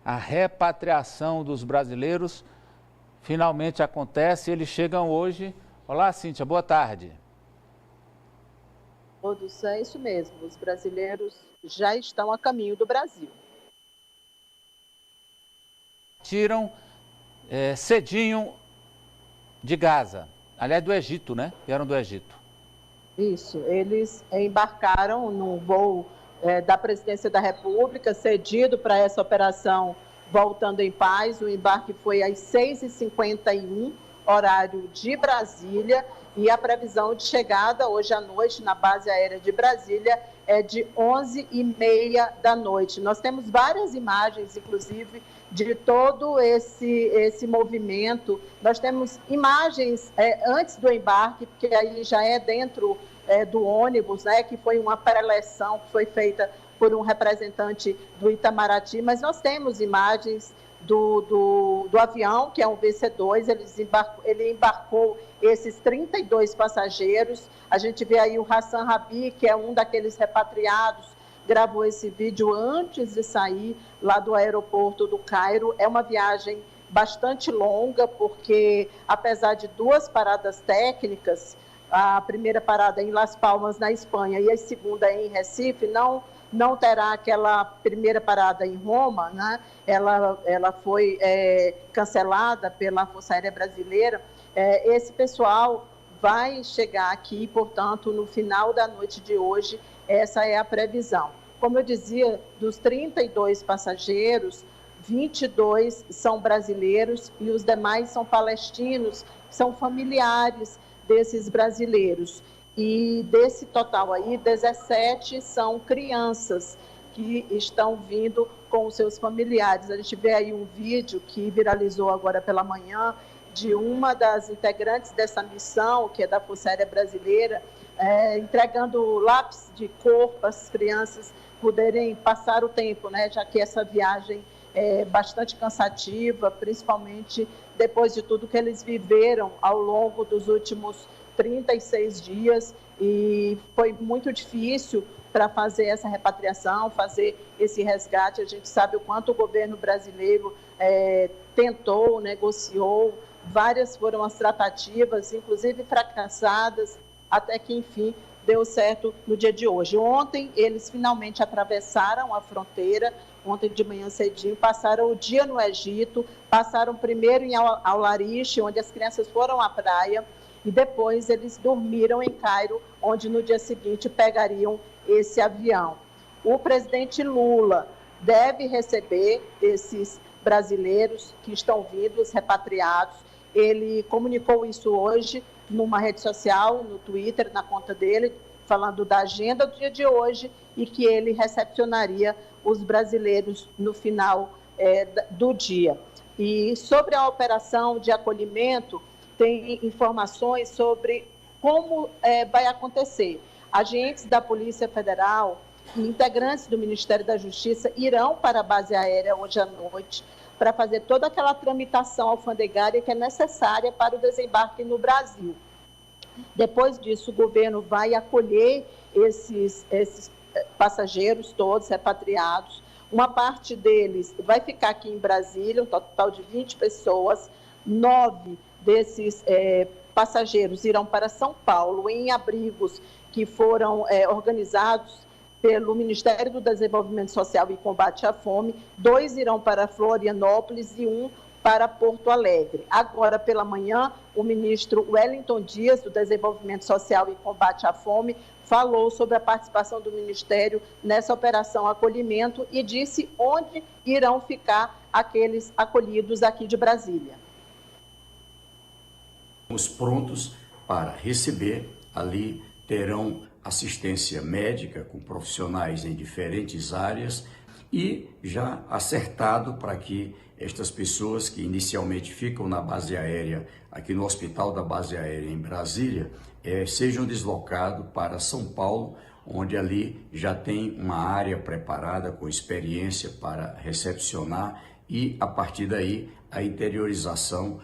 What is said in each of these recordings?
A repatriação dos brasileiros finalmente acontece, eles chegam hoje. Olá, Cíntia, boa tarde. Todos, é isso mesmo, os brasileiros já estão a caminho do Brasil. Tiram cedinho de Gaza, aliás do Egito, né? Vieram do Egito. Isso, eles embarcaram num voo da Presidência da República, cedido para essa operação Voltando em Paz. O embarque foi às 6h51, horário de Brasília, e a previsão de chegada hoje à noite na base aérea de Brasília é de 11h30 da noite. Nós temos várias imagens, inclusive, de todo esse movimento. Nós temos imagens antes do embarque, porque aí já é dentro do ônibus, né, que foi uma pré-eleção que foi feita por um representante do Itamaraty, mas nós temos imagens do avião, que é um VC-2, ele embarcou esses 32 passageiros. A gente vê aí o Hassan Rabi, que é um daqueles repatriados, gravou esse vídeo antes de sair lá do aeroporto do Cairo. É uma viagem bastante longa, porque apesar de duas paradas técnicas, a primeira parada em Las Palmas, na Espanha, e a segunda em Recife, não terá aquela primeira parada em Roma, né? Ela foi cancelada pela Força Aérea Brasileira. Esse pessoal vai chegar aqui, portanto, no final da noite de hoje. Essa é a previsão. Como eu dizia, dos 32 passageiros, 22 são brasileiros e os demais são palestinos, são familiares desses brasileiros. E desse total aí, 17 são crianças que estão vindo com os seus familiares. A gente vê aí um vídeo que viralizou agora pela manhã de uma das integrantes dessa missão, que é da Força Aérea Brasileira, entregando lápis de cor para as crianças poderem passar o tempo, né? Já que essa viagem é bastante cansativa, principalmente depois de tudo que eles viveram ao longo dos últimos 36 dias, e foi muito difícil para fazer essa repatriação, fazer esse resgate. A gente sabe o quanto o governo brasileiro tentou, negociou, várias foram as tratativas, inclusive fracassadas, até que, enfim, deu certo no dia de hoje. Ontem, eles finalmente atravessaram a fronteira, ontem de manhã cedinho, passaram o dia no Egito, passaram primeiro em Al-Arish, onde as crianças foram à praia, e depois eles dormiram em Cairo, onde no dia seguinte pegariam esse avião. O presidente Lula deve receber esses brasileiros que estão vindo, os repatriados. Ele comunicou isso hoje numa rede social, no Twitter, na conta dele, falando da agenda do dia de hoje e que ele recepcionaria os brasileiros no final do dia. E sobre a operação de acolhimento, tem informações sobre como vai acontecer. Agentes da Polícia Federal e integrantes do Ministério da Justiça irão para a base aérea hoje à noite para fazer toda aquela tramitação alfandegária que é necessária para o desembarque no Brasil. Depois disso, o governo vai acolher esses passageiros todos repatriados. Uma parte deles vai ficar aqui em Brasília, um total de 20 pessoas, 9 desses passageiros irão para São Paulo, em abrigos que foram organizados pelo Ministério do Desenvolvimento Social e Combate à Fome. 2 irão para Florianópolis e 1 para Porto Alegre. Agora, pela manhã, o ministro Wellington Dias, do Desenvolvimento Social e Combate à Fome, falou sobre a participação do Ministério nessa operação acolhimento e disse onde irão ficar aqueles acolhidos aqui de Brasília. Estamos prontos para receber, ali terão assistência médica com profissionais em diferentes áreas e já acertado para que estas pessoas que inicialmente ficam na base aérea, aqui no Hospital da Base Aérea em Brasília, sejam deslocados para São Paulo, onde ali já tem uma área preparada com experiência para recepcionar e, a partir daí, a interiorização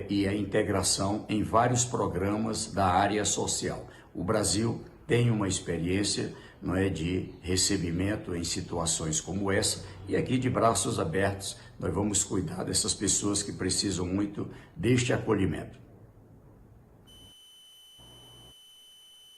e a integração em vários programas da área social. O Brasil tem uma experiência de recebimento em situações como essa E aqui, de braços abertos, nós vamos cuidar dessas pessoas que precisam muito deste acolhimento.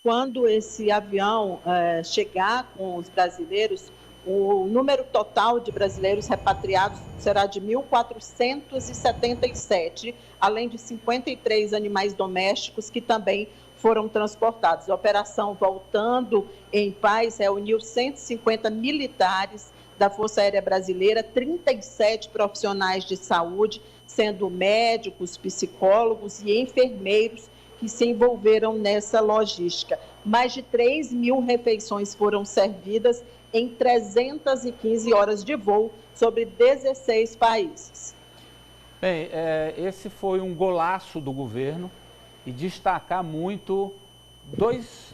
Quando esse avião chegar com os brasileiros, o número total de brasileiros repatriados será de 1.477, além de 53 animais domésticos que também foram transportados. A operação Voltando em Paz reuniu 150 militares da Força Aérea Brasileira, 37 profissionais de saúde, sendo médicos, psicólogos e enfermeiros que se envolveram nessa logística. Mais de 3.000 refeições foram servidas em 315 horas de voo sobre 16 países. Bem, esse foi um golaço do governo e destacar muito dois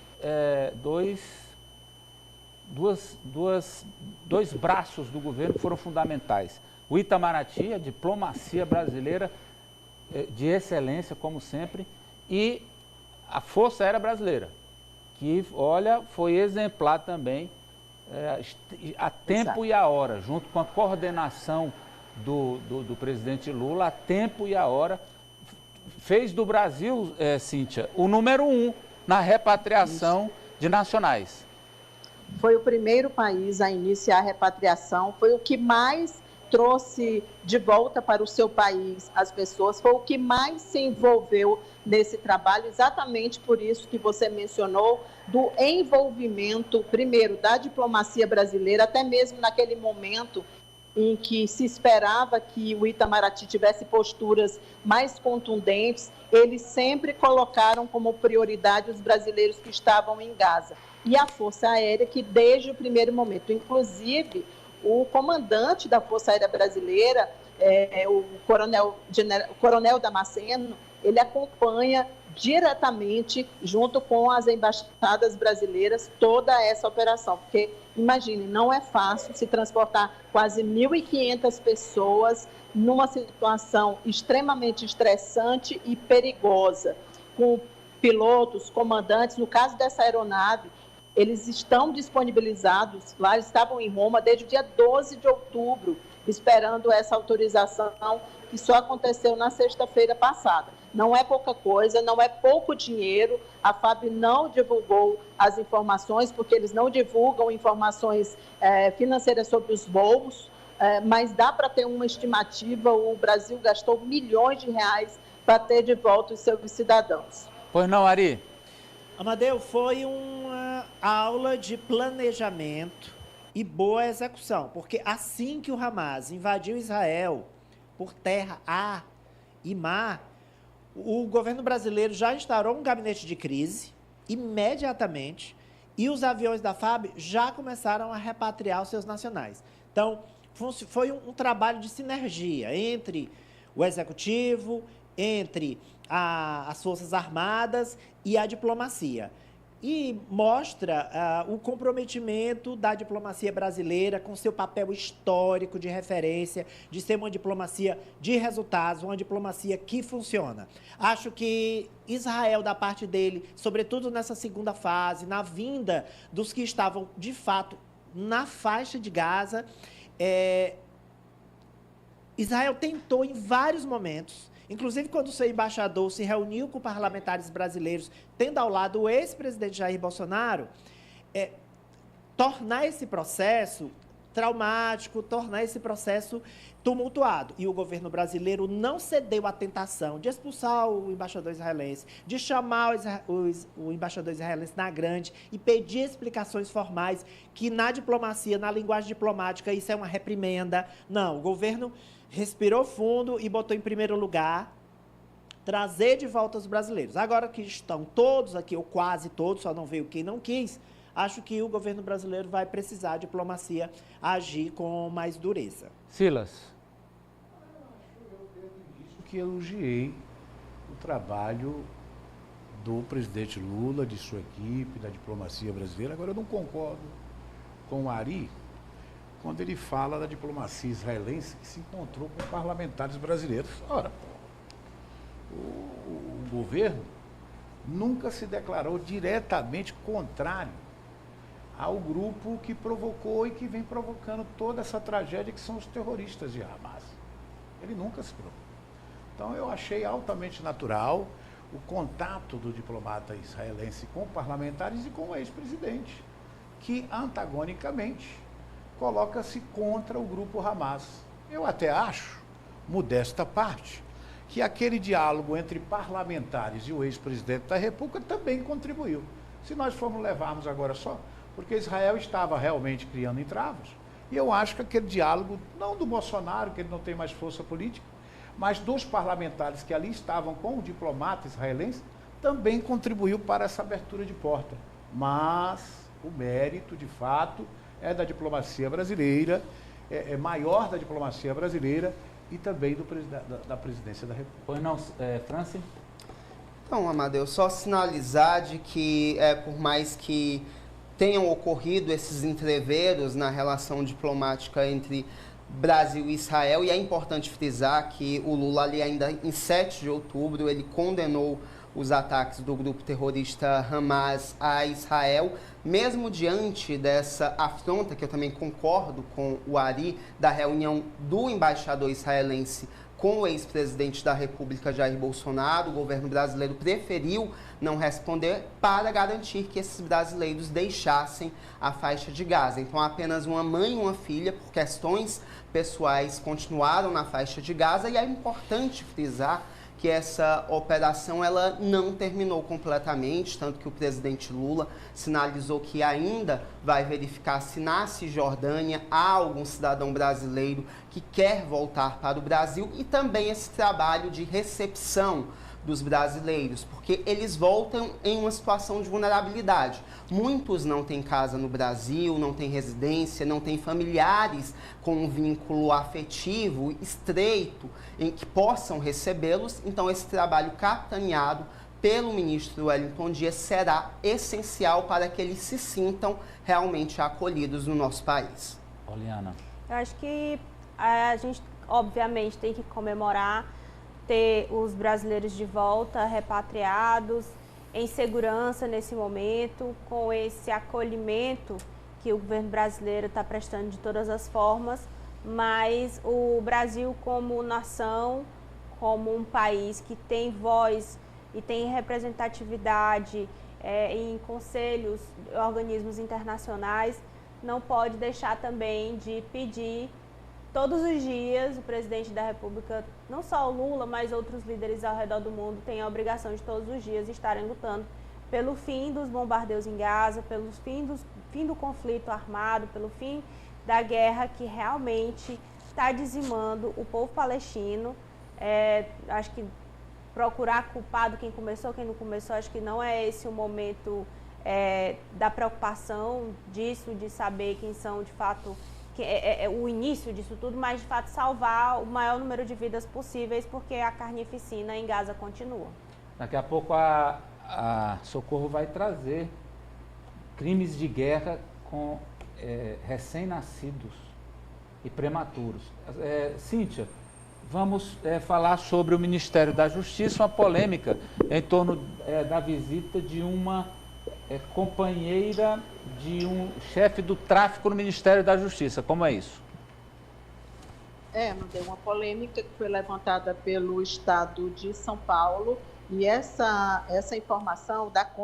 braços do governo que foram fundamentais. O Itamaraty, a diplomacia brasileira de excelência, como sempre, e a Força Aérea Brasileira, que, olha, foi exemplar também a tempo e a hora, junto com a coordenação do presidente Lula, a tempo e a hora, fez do Brasil, Cíntia, o número 1 na repatriação de nacionais. Foi o primeiro país a iniciar a repatriação, foi o que mais trouxe de volta para o seu país as pessoas, foi o que mais se envolveu nesse trabalho, exatamente por isso que você mencionou, do envolvimento, primeiro, da diplomacia brasileira, até mesmo naquele momento em que se esperava que o Itamaraty tivesse posturas mais contundentes, eles sempre colocaram como prioridade os brasileiros que estavam em Gaza. E a Força Aérea, que desde o primeiro momento, inclusive o comandante da Força Aérea Brasileira, o coronel Damasceno, ele acompanha diretamente, junto com as embaixadas brasileiras, toda essa operação. Porque, imagine, não é fácil se transportar quase 1.500 pessoas numa situação extremamente estressante e perigosa, com pilotos, comandantes. No caso dessa aeronave, eles estão disponibilizados lá, eles estavam em Roma desde o dia 12 de outubro, esperando essa autorização, que só aconteceu na sexta-feira passada. Não é pouca coisa, não é pouco dinheiro. A FAB não divulgou as informações, porque eles não divulgam informações financeiras sobre os voos, mas dá para ter uma estimativa. O Brasil gastou milhões de reais para ter de volta os seus cidadãos. Pois não, Ari? Amadeu, foi uma aula de planejamento e boa execução, porque assim que o Hamas invadiu Israel por terra, ar e mar, o governo brasileiro já instaurou um gabinete de crise imediatamente e os aviões da FAB já começaram a repatriar os seus nacionais. Então, foi um trabalho de sinergia entre o executivo, entre as Forças Armadas e a diplomacia. E mostra o comprometimento da diplomacia brasileira com seu papel histórico de referência, de ser uma diplomacia de resultados, uma diplomacia que funciona. Acho que Israel, da parte dele, sobretudo nessa segunda fase, na vinda dos que estavam, de fato, na faixa de Gaza, Israel tentou em vários momentos, inclusive quando o seu embaixador se reuniu com parlamentares brasileiros, tendo ao lado o ex-presidente Jair Bolsonaro, tornar esse processo traumático, tornar esse processo tumultuado. E o governo brasileiro não cedeu à tentação de expulsar o embaixador israelense, de chamar o embaixador israelense na grande e pedir explicações formais, que na diplomacia, na linguagem diplomática, isso é uma reprimenda. Não, o governo respirou fundo e botou em primeiro lugar trazer de volta os brasileiros. Agora que estão todos aqui, ou quase todos, só não veio quem não quis, acho que o governo brasileiro vai precisar, a diplomacia, agir com mais dureza. Silas. Eu desde o início que elogiei o trabalho do presidente Lula, de sua equipe, da diplomacia brasileira. Agora, eu não concordo com o Ari quando ele fala da diplomacia israelense que se encontrou com parlamentares brasileiros. Ora, o governo nunca se declarou diretamente contrário ao grupo que provocou e que vem provocando toda essa tragédia que são os terroristas de Hamas. Ele nunca se provocou. Então eu achei altamente natural o contato do diplomata israelense com parlamentares e com o ex-presidente, que antagonicamente coloca-se contra o grupo Hamas. Eu até acho, modesta parte, que aquele diálogo entre parlamentares e o ex-presidente da República também contribuiu. Se nós formos levarmos agora só, porque Israel estava realmente criando entravos, e eu acho que aquele diálogo, não do Bolsonaro, que ele não tem mais força política, mas dos parlamentares que ali estavam com o diplomata israelense, também contribuiu para essa abertura de porta. Mas o mérito, de fato, é da diplomacia brasileira, é maior da diplomacia brasileira e também da presidência da República. Pois não, Franci? Então, Amadeu, só sinalizar de que, por mais que tenham ocorrido esses entreveros na relação diplomática entre Brasil e Israel, e é importante frisar que o Lula, ali ainda em 7 de outubro, ele condenou os ataques do grupo terrorista Hamas a Israel, mesmo diante dessa afronta, que eu também concordo com o Ari, da reunião do embaixador israelense com o ex-presidente da República, Jair Bolsonaro. O governo brasileiro preferiu não responder para garantir que esses brasileiros deixassem a faixa de Gaza. Então, apenas uma mãe e uma filha, por questões pessoais, continuaram na faixa de Gaza, e é importante frisar que essa operação ela não terminou completamente, tanto que o presidente Lula sinalizou que ainda vai verificar se na Cisjordânia há algum cidadão brasileiro que quer voltar para o Brasil, e também esse trabalho de recepção dos brasileiros, porque eles voltam em uma situação de vulnerabilidade. Muitos não têm casa no Brasil, não têm residência, não têm familiares com um vínculo afetivo estreito em que possam recebê-los. Então, esse trabalho capitaneado pelo ministro Wellington Dias será essencial para que eles se sintam realmente acolhidos no nosso país. Poliana. Eu acho que a gente, obviamente, tem que comemorar ter os brasileiros de volta, repatriados, em segurança nesse momento, com esse acolhimento que o governo brasileiro está prestando de todas as formas, mas o Brasil como nação, como um país que tem voz e tem representatividade em conselhos, organismos internacionais, não pode deixar também de pedir todos os dias. O presidente da República, não só o Lula, mas outros líderes ao redor do mundo têm a obrigação de todos os dias estarem lutando pelo fim dos bombardeios em Gaza, pelo fim do conflito armado, pelo fim da guerra que realmente está dizimando o povo palestino. Acho que procurar culpado quem começou, quem não começou, acho que não é esse o momento da preocupação disso, de saber quem são de fato, que é o início disso tudo, mas de fato salvar o maior número de vidas possíveis, porque a carnificina em Gaza continua. Daqui a pouco a Socorro vai trazer crimes de guerra com recém-nascidos e prematuros. Cíntia, vamos falar sobre o Ministério da Justiça, uma polêmica em torno da visita de uma companheira de um chefe do tráfico no Ministério da Justiça. Como é isso? Mandei uma polêmica que foi levantada pelo Estado de São Paulo, e essa informação dá conta